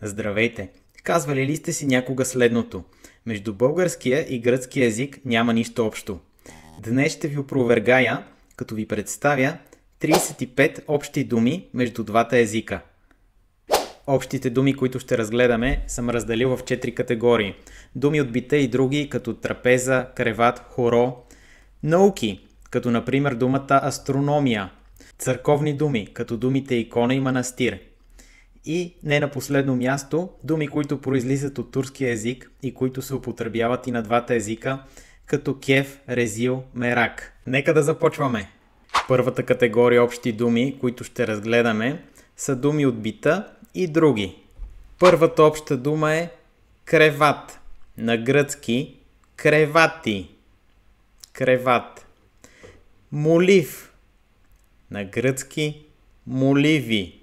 Здравейте! Казвали ли сте си някога следното? Между българския и гръцкия език няма нищо общо. Днес ще ви опровергая, като ви представя 35 общи думи между двата езика. Общите думи, които ще разгледаме, съм разделил в 4 категории. Думи от бита и други, като трапеза, креват, хоро. Науки, като например думата астрономия. Църковни думи, като думите икона и манастир. И не на последно място, думи, които произлизат от турски език и които се употребяват и на двата езика, като кеф, резил, мерак. Нека да започваме! Първата категория общи думи, които ще разгледаме, са думи от бита и други. Първата обща дума е креват, на гръцки кревати. Креват. Молив, на гръцки моливи.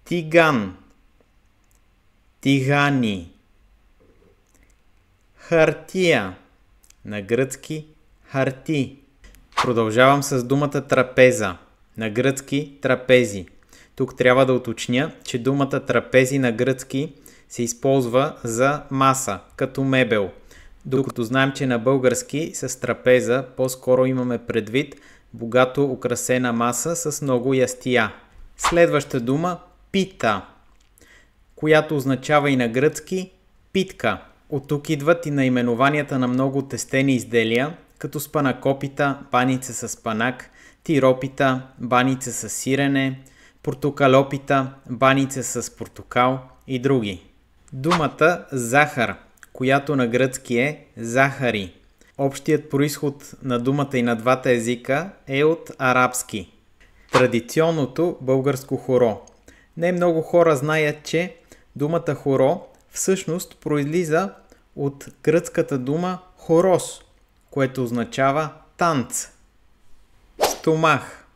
Тиган, тигани. Хартия, на гръцки харти. Продължавам с думата трапеза, на гръцки трапези. Тук трябва да уточня, че думата трапези на гръцки се използва за маса, като мебел. Докато знаем, че на български с трапеза по-скоро имаме предвид богато украсена маса с много ястия. Следваща дума пита, която означава и на гръцки питка. От тук идват и наименованията на много тестени изделия, като спанакопита, баница с спанак, тиропита, баница с сирене, портокалопита, баница с портокал и други. Думата захар, която на гръцки е захари. Общият произход на думата и на двата езика е от арабски. Традиционното българско хоро. Не много хора знаят, че думата хоро всъщност произлиза от гръцката дума хорос, което означава танц. Стомах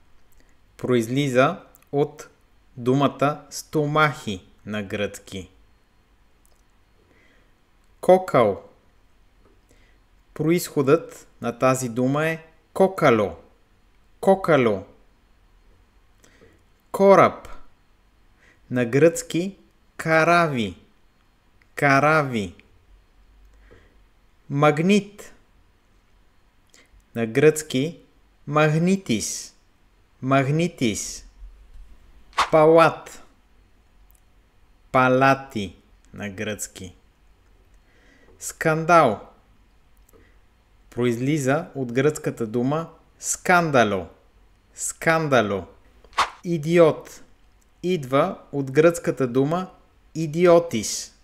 произлиза от думата стомахи на гръцки. Кокал. Произходът на тази дума е кокало. Кокало. Кораб. На гръцки карави. Карави. Магнит. На гръцки магнитис. Магнитис. Палат. Палати на гръцки. Скандал. Произлиза от гръцката дума скандало. Скандало. Идиот. Идва от гръцката дума идиотис.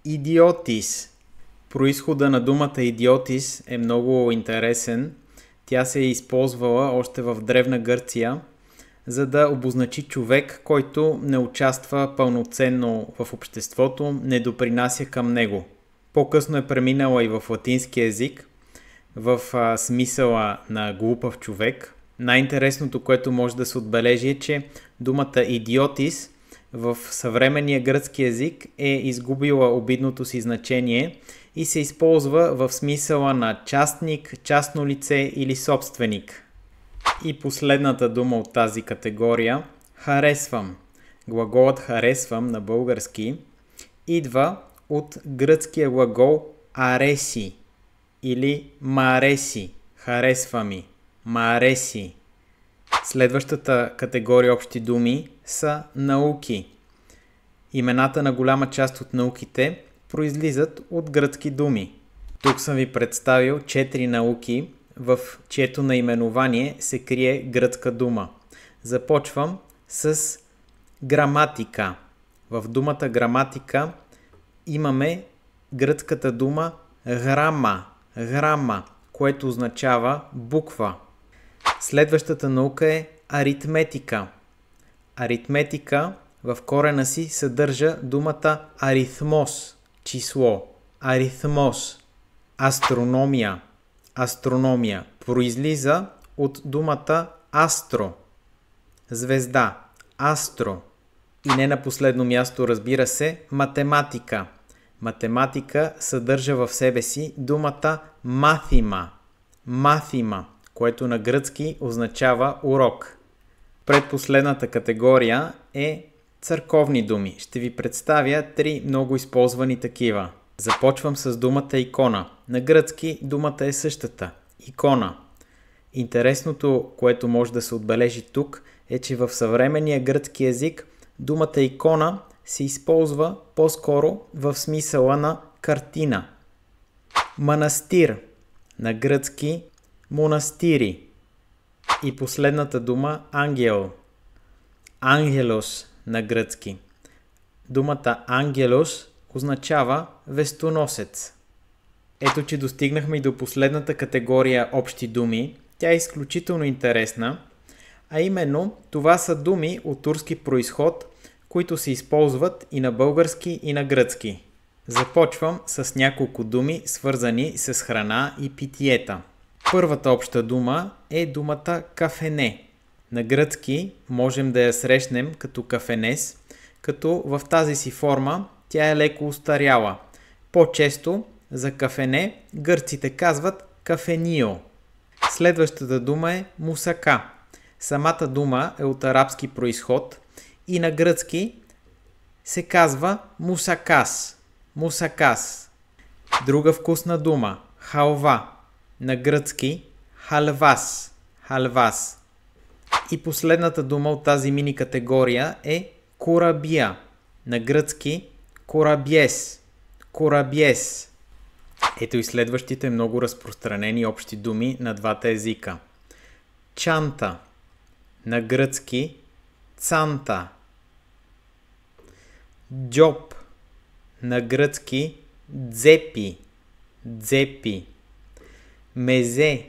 Идиотис. Произхода на думата идиотис е много интересен. Тя се е използвала още в Древна Гърция, за да обозначи човек, който не участва пълноценно в обществото, не допринася към него. По-късно е преминала и в латински език, в смисъла на глупав човек. Най-интересното, което може да се отбележи е, че думата идиотис в съвременния гръцки език е изгубила обидното си значение и се използва в смисъла на частник, частно лице или собственик. И последната дума от тази категория – харесвам. Глаголът харесвам на български идва от гръцкия глагол ареси или мареси. Харесва ми. Мареси. Следващата категория общи думи са науки. Имената на голяма част от науките произлизат от гръцки думи. Тук съм ви представил 4 науки, в чието наименование се крие гръцка дума. Започвам с граматика. В думата граматика имаме гръцката дума грама. Грама, което означава буква. Следващата наука е аритметика. Аритметика в корена си съдържа думата арithmos, число. Арithmos. Астрономия. Астрономия произлиза от думата астро. Звезда. Астро. И не на последно място, разбира се, математика. Математика съдържа в себе си думата мάθημα. Мάθημα, което на гръцки означава урок. Предпоследната категория е Църковни думи. Ще ви представя 3 много използвани такива. Започвам с думата икона. На гръцки думата е същата. Икона. Интересното, което може да се отбележи тук, е, че в съвременния гръцки език думата икона се използва по-скоро в смисъла на картина. Манастир. На гръцки монастири. И последната дума ангел. Ангелос на гръцки. Думата ангелос означава вестоносец. Ето, че достигнахме и до последната категория общи думи. Тя е изключително интересна, а именно това са думи от турски произход, които се използват и на български, и на гръцки. Започвам с няколко думи, свързани с храна и питиета. Първата обща дума е думата кафене. На гръцки можем да я срещнем като кафенес, като в тази си форма тя е леко устаряла. По-често за кафене гърците казват кафенио. Следващата дума е мусака. Самата дума е от арабски произход и на гръцки се казва мусакас. Мусакас. Друга вкусна дума – халва. На гръцки халвас. Халвас. И последната дума от тази мини категория е корабия. На гръцки корабиес. Корабиес. Ето и следващите много разпространени общи думи на двата езика. Чанта. На гръцки цанта. Джоб. На гръцки дзепи. Дзепи. Мезе.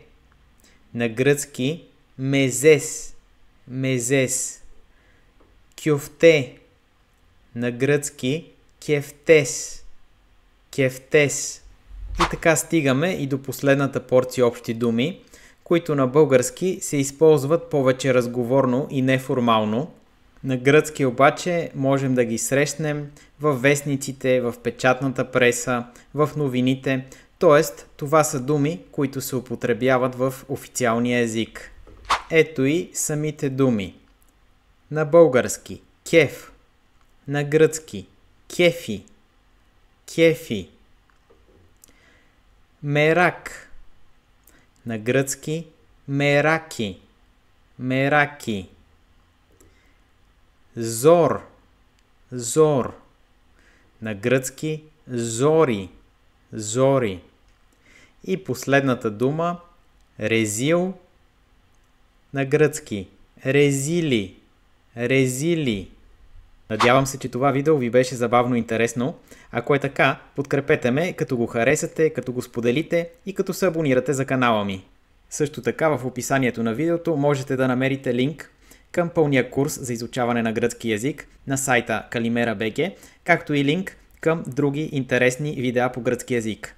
На гръцки мезес. Мезес. Кюфте. На гръцки кефтес. Кефтес. И така стигаме и до последната порция общи думи, които на български се използват повече разговорно и неформално. На гръцки обаче можем да ги срещнем в вестниците, в печатната преса, в новините, т.е. това са думи, които се употребяват в официалния език. Ето и самите думи. На български кеф, на гръцки кефи, кефи. Мерак. На гръцки мераки. Мераки. Зор. Зор. На гръцки зори. Зори. И последната дума резил. На гръцки резили. Резили. Надявам се, че това видео ви беше забавно и интересно. Ако е така, подкрепете ме, като го харесате, като го споделите и като се абонирате за канала ми. Също така в описанието на видеото можете да намерите линк към пълния курс за изучаване на гръцки език на сайта Kalimera.bg, както и линк към други интересни видеа по гръцки език.